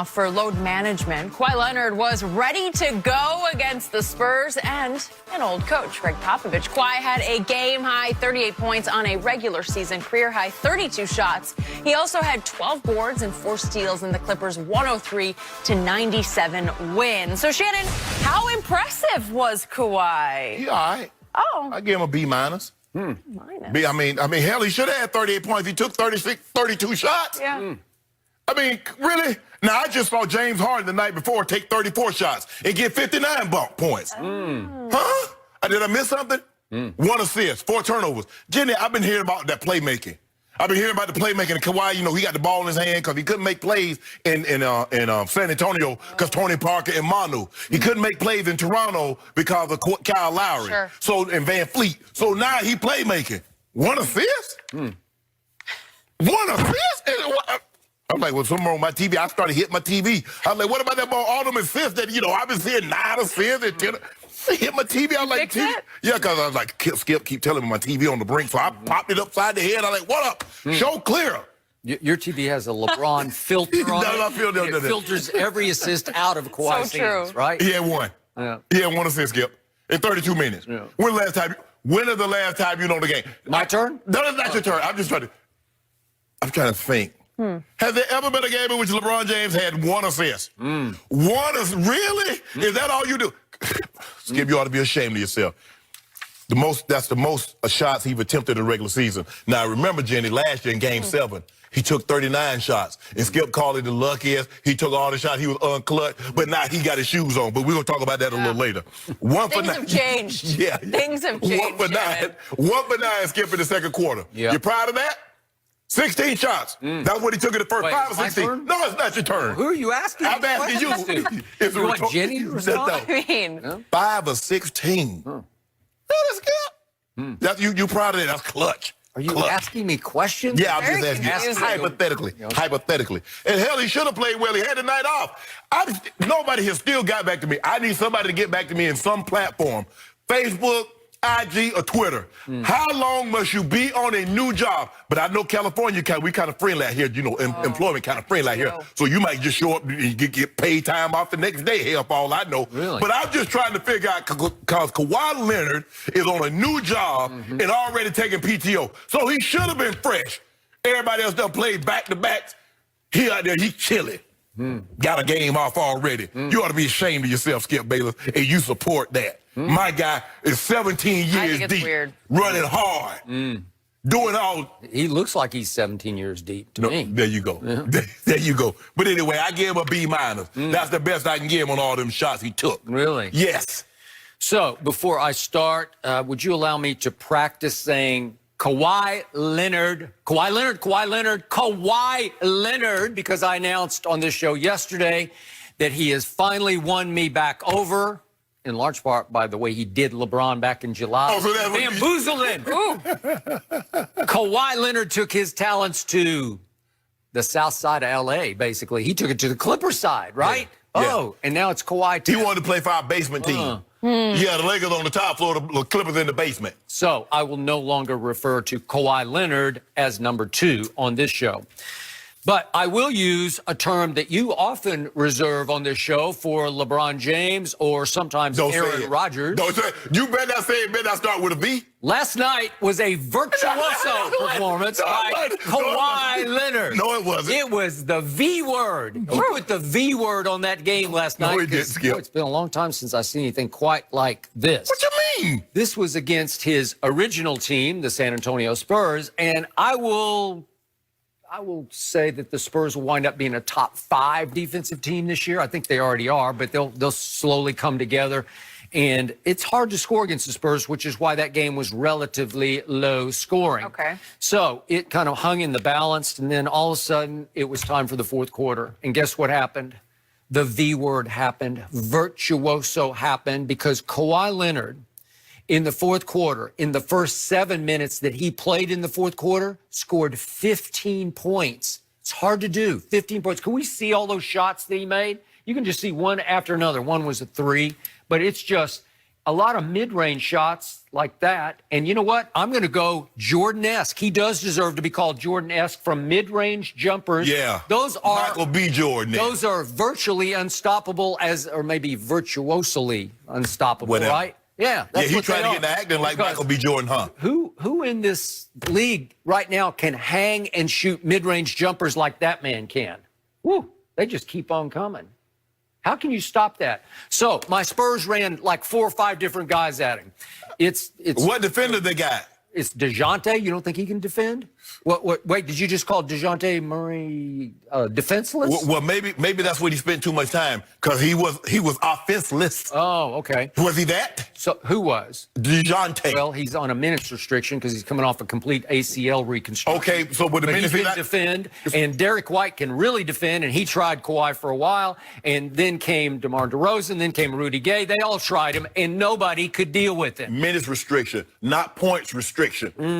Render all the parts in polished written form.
For load management, Kawhi Leonard was ready to go against the Spurs and an old coach, Greg Popovich. Kawhi had a game-high 38 points on a regular season career-high 32 shots. He also had 12 boards and 4 steals in the Clippers' 103-97 win. So, Shannon, how impressive was Kawhi? Yeah, all right. Oh. I give him a B minus. Minus. I mean, hell, he should have had 38 points. He took 32 shots. Yeah. I mean, really? Now, I just saw James Harden the night before take 34 shots and get 59 points. Huh? Did I miss something? 1 assist, 4 turnovers. Jenny, I've been hearing about that playmaking. I've been hearing about the playmaking. And Kawhi, he got the ball in his hand because he couldn't make plays in San Antonio because Tony Parker and Manu. He couldn't make plays in Toronto because of Kyle Lowry. Sure. So, and Van Fleet. So now he playmaking. 1 assist? 1 assist? I'm like, well, something wrong with my TV. I started hitting my TV. I was like, what about that ball? All them assists that, I've been seeing 9 assists and 10. I hit my TV. I was like, TV. Yeah, because I was like, Skip keep telling me my TV on the brink. So I popped it upside the head. I was like, what up? Show clear. Your TV has a LeBron filter on it. It filters every assist out of Kawhi's hands, right? He had 1. Yeah. He had 1 assist, Skip, in 32 minutes. Yeah. When is the last time you know the game? My turn? No, that's not your turn. I'm trying to think. Has there ever been a game in which LeBron James had 1 assist? 1 is really? Is that all you do? Skip, you ought to be ashamed of yourself. That's the most shots he's attempted in the regular season. Now, remember, Jenny, last year in Game 7, he took 39 shots. And Skip called it the luckiest. He took all the shots. He was unclutched. But now he got his shoes on. But we're going to talk about that a little later. 1 for 9. Things have changed. Yeah. Things have changed. 1 for 9. 1 for 9, Skip, in the second quarter. Yeah. You proud of that? 16 shots. That's what he took in the first. Wait, 5 or 16. turn? No, it's not your turn. Who are you asking? I'm asking you. You want Jenny to respond? I mean, 5 or 16. That's good. You proud of that? That's clutch. Are you asking me questions? Yeah, I'm Very just asking you. confusing. Hypothetically. And hell, he should have played well. He had the night off. Nobody has still got back to me. I need somebody to get back to me in some platform. Facebook, IG, or Twitter. How long must you be on a new job? But I know California, we kind of friendly out here, employment kind of friendly out here. So you might just show up and get paid time off the next day, hell, for all I know. Really? But I'm just trying to figure out, because Kawhi Leonard is on a new job and already taking PTO. So he should have been fresh. Everybody else done played back-to-backs. He out there, he's chilling. Got a game off already. You ought to be ashamed of yourself, Skip Bayless, and you support that. My guy is 17 years deep, running hard, doing all. He looks like he's 17 years deep to me. There you go. Yeah. There you go. But anyway, I gave him a B minus. That's the best I can give him on all them shots he took. Really? Yes. So before I start, would you allow me to practice saying Kawhi Leonard, because I announced on this show yesterday that he has finally won me back over, in large part by the way he did LeBron back in July. Oh, so that's bamboozled him. Kawhi Leonard took his talents to the south side of L.A., basically. He took it to the Clippers side, right? Yeah. Oh, and now it's Kawhi. He wanted to play for our basement team. Yeah, the Lakers on the top floor, the Clippers in the basement. So I will no longer refer to Kawhi Leonard as number 2 on this show. But I will use a term that you often reserve on this show for LeBron James or sometimes Aaron Rodgers. Don't say it. You better not say it. Better not start with a V. Last night was a virtuoso performance by Kawhi Leonard. No, it wasn't. It was the V word. He put the V word on that game last night. No, he didn't, Skip. It's been a long time since I've seen anything quite like this. What you mean? This was against his original team, the San Antonio Spurs, and I will say that the Spurs will wind up being a top 5 defensive team this year. I think they already are, but they'll slowly come together. And it's hard to score against the Spurs, which is why that game was relatively low scoring. Okay. So it kind of hung in the balance, and then all of a sudden it was time for the fourth quarter. And guess what happened? The V word happened. Virtuoso happened because Kawhi Leonard, in the fourth quarter, in the first 7 minutes that he played in the fourth quarter, scored 15 points. It's hard to do, 15 points. Can we see all those shots that he made? You can just see one after another. One was a 3, but it's just a lot of mid-range shots like that. And you know what? I'm going to go Jordan-esque. He does deserve to be called Jordan-esque from mid-range jumpers. Yeah. Those are Michael B. Jordan. Those are virtually unstoppable or maybe virtuosally unstoppable, Whatever. right? Yeah. That's he what tried they to are. get into acting like Because Michael B. Jordan, huh? Who in this league right now can hang and shoot mid-range jumpers like that man can? Woo, they just keep on coming. How can you stop that? So my Spurs ran like 4 or 5 different guys at him. It's What defender they got? It's DeJounte. You don't think he can defend? Wait, did you just call DeJounte Murray defenseless? Well, maybe that's what he spent too much time, because he was offenseless. Oh, okay. Was he that? So who was? DeJounte. Well, he's on a minutes restriction because he's coming off a complete ACL reconstruction. Okay, so with the But he minutes can defend, and Derek White can really defend, and he tried Kawhi for a while, and then came DeMar DeRozan, then came Rudy Gay. They all tried him, and nobody could deal with him. Minutes restriction, not points restriction.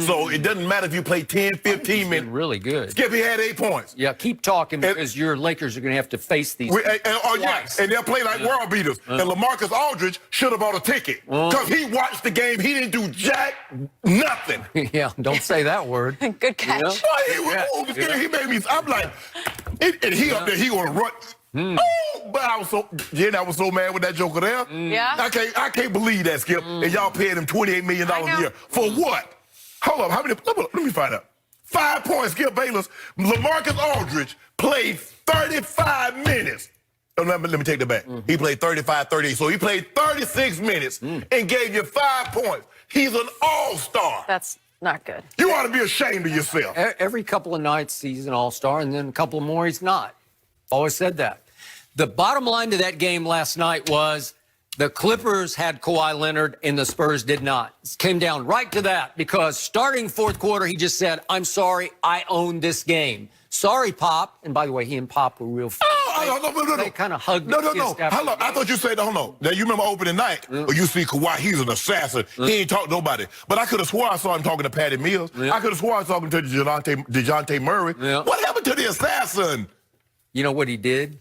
So it doesn't matter if you play 10, 15 minutes. Really good. Skip, he had 8 points. Yeah, keep talking because your Lakers are going to have to face these. Yes, and they'll play like world beaters. And LaMarcus Aldridge should have bought a ticket because he watched the game. He didn't do nothing. Yeah, don't say that word. Good catch. Yeah. Boy, he made me. I'm like, and he up there, he gonna run. Oh, but I was so mad with that joker there. Yeah. I can't believe that, Skip. And y'all paying him $28 million a year for what? Hold up, how many? Let me find out. 5 points, Skip Bayless. LaMarcus Aldridge played 35 minutes. Oh, let me take that back. He played 35, 38. So he played 36 minutes and gave you 5 points. He's an all-star. That's not good. You ought to be ashamed of yourself. Every couple of nights he's an all-star, and then a couple more he's not. Always said that. The bottom line to that game last night was the Clippers had Kawhi Leonard and the Spurs did not. It came down right to that because starting fourth quarter, he just said, I'm sorry, I own this game. Sorry, Pop. And by the way, he and Pop were real No. They kind of hugged. No. Hold on. I thought you said, hold on. Now, you remember opening night where you see Kawhi, he's an assassin. He ain't talked to nobody. But I could have swore I saw him talking to Patty Mills. I could have swore I saw him talking to DeJounte Murray. What happened to the assassin? You know what he did?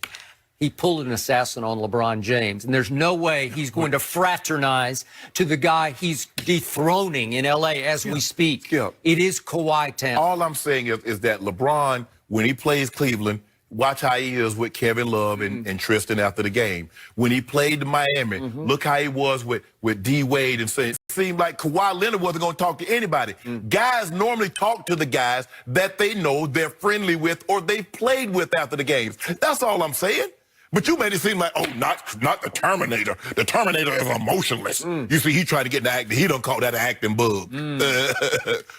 He pulled an assassin on LeBron James, and there's no way he's going to fraternize to the guy he's dethroning in L.A. as we speak. It is Kawhi town. All I'm saying is that LeBron, when he plays Cleveland, watch how he is with Kevin Love and Tristan after the game. When he played Miami, look how he was with D. Wade and saying, it seemed like Kawhi Leonard wasn't going to talk to anybody. Guys normally talk to the guys that they know they're friendly with or they played with after the games. That's all I'm saying. But you made it seem like, oh, not the Terminator. The Terminator is emotionless. You see, he tried to get in the acting. He don't call that an acting bug.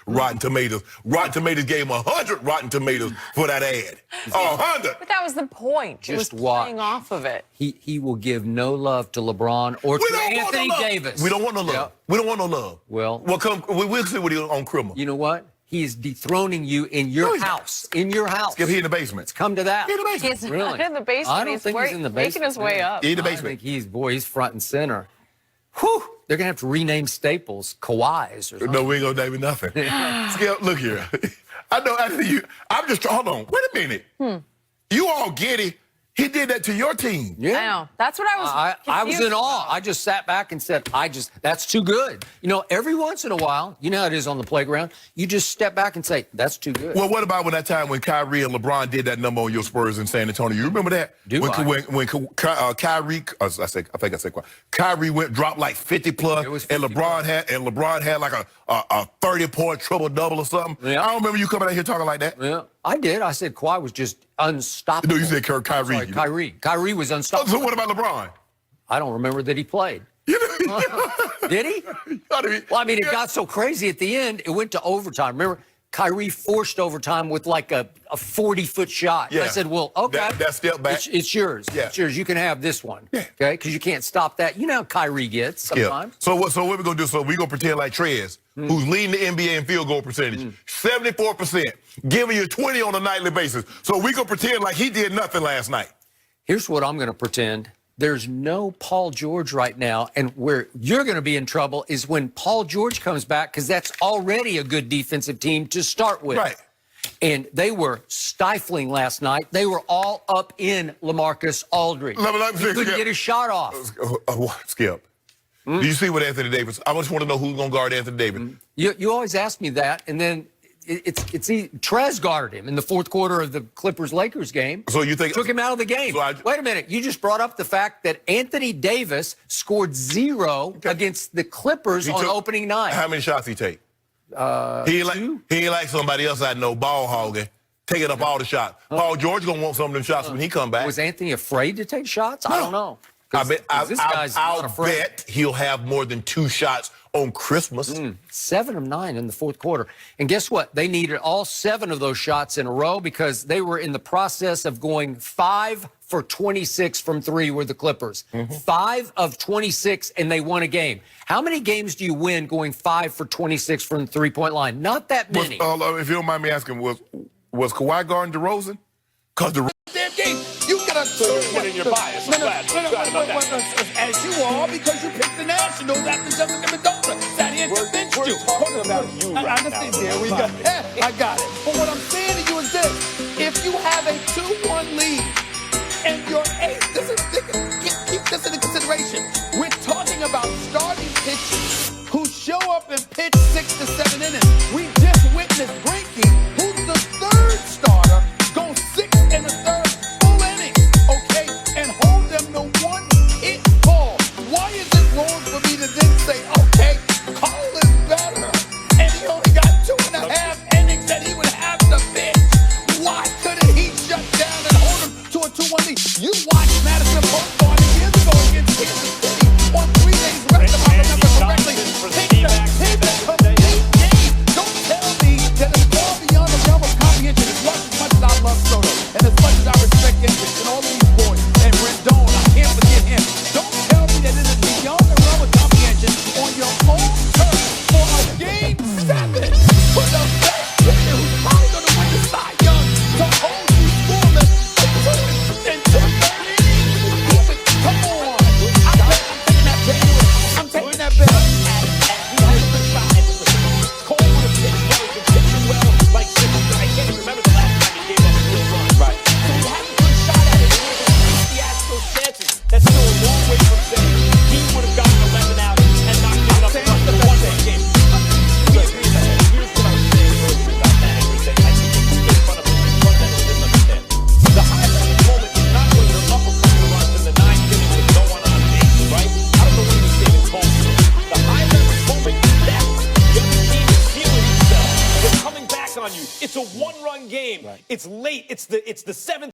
Rotten Tomatoes. Rotten Tomatoes gave him 100 Rotten Tomatoes for that ad. 100. But that was the point. Just it was watch. playing off of it. He will give no love to LeBron or to Anthony Davis. We don't want no love. We don't want no love. Well, we'll see what he's on criminal. You know what? He is dethroning you in your house. In your house. Skip, he in the basement. It's come to that. He in the basement. He's Really? not in the basement. I don't think he's in the basement. Making his way up. He in the I basement. think he's front and center. Whew. They're going to have to rename Staples Kawhi's or something. No, we ain't going to name it nothing. Skip, look here. I know after you. I'm just, hold on. Wait a minute. You all giddy. He did that to your team. Yeah. I know. That's what I was I was confused in awe. I just sat back and said, that's too good. You know, every once in a while, you know how it is on the playground, you just step back and say, that's too good. Well, what about that time when Kyrie and LeBron did that number on your Spurs in San Antonio? You remember that? When Kyrie, Kyrie dropped like 50 plus, and LeBron had like a 30-point triple-double or something. Yeah. I don't remember you coming out here talking like that. Yeah, I did. I said Kawhi was just unstoppable. No, you said Kyrie. Sorry, Kyrie. Kyrie was unstoppable. So what about LeBron? I don't remember that he played. Did he? Well, I mean, it got so crazy at the end, it went to overtime. Remember, Kyrie forced overtime with like a 40-foot shot. Yeah. I said, well, okay. That step back. It's yours. Yeah. It's yours. You can have this one. Yeah. Okay? Because you can't stop that. You know how Kyrie gets sometimes. Yeah. So what we going to do? So we going to pretend like Trez, who's leading the NBA in field goal percentage, 74%, giving you 20 on a nightly basis. So we going to pretend like he did nothing last night. Here's what I'm going to pretend. There's no Paul George right now, and where you're going to be in trouble is when Paul George comes back, because that's already a good defensive team to start with. Right. And they were stifling last night. They were all up in LaMarcus Aldridge. He couldn't get a shot off. Skip, Do you see what Anthony Davis? I just want to know who's going to guard Anthony Davis. You always ask me that, and then Trez guarded him in the fourth quarter of the Clippers-Lakers game. So you think took him out of the game? So wait a minute, you just brought up the fact that Anthony Davis scored 0 against the Clippers on opening night. How many shots he take? He ain't like somebody else I know, ball hogging, taking up all the shots. Paul George gonna want some of them shots when he come back. Was Anthony afraid to take shots? I don't know. I'll afraid. bet he'll have more than 2 shots on Christmas. 7 of 9 in the fourth quarter. And guess what? They needed all 7 of those shots in a row because they were in the process of going 5 for 26 from 3 were the Clippers. 5 of 26, and they won a game. How many games do you win going 5 for 26 from the three-point line? Not that many. If you don't mind me asking, was Kawhi guarding DeRozan? Because the damn game, you gotta in your bias. As you are, because you picked the Nationals after Jessica Mendoza. Sat here and convinced you. Talking about you right now. There we go. I got it. But what I'm saying to you is this: if you have a 2-1 lead and you're 8, keep this into consideration. We're talking about starting pitchers who show up and pitch 6 to 7 innings. We just witnessed Greinke, who's the 3rd starter, go 6 1/3 full innings, okay, and hold them to 1 hit ball. Why is it wrong for me to then say, okay, Cole is better, and he only got 2.5 innings that he would have to pitch? Why couldn't he shut down and hold him to a 2-1 lead? You watched Madison Bumgarner years ago against Kansas City on 3 days rest, if I remember correctly. Take the complete game. Don't tell me that it's far beyond the realm of comprehension. As much as I love Soto, and as much as I respect Hendricks and all of these boys, and Rendon, I can't forget him. Don't tell me that it is beyond the realm of comprehension on your own turf for a game 7 for the best player who's probably going to win the Cy Young to hold you scoreless and took the lead. Come on. I'm taking that bet. Cole would have pitched well, been pitching well, like I can't even remember the last time he gave that a good run. Right. So you have a good shot at it. He has those chances. That's still a long way from saying he would have gotten 11 out and not given up the run for the 1-day game. We agree with that. Here's what I was saying earlier about that everything. I think it's in front of him, fundamentally didn't understand. The high-level moment is not when you're up a couple runs in the 9th inning with no one on base, right? I don't know what he was saying Cole. The high-level moment is that the other team is feeling themselves. They're coming back on you. It's a 1-run game. Right. It's late. It's the 7th.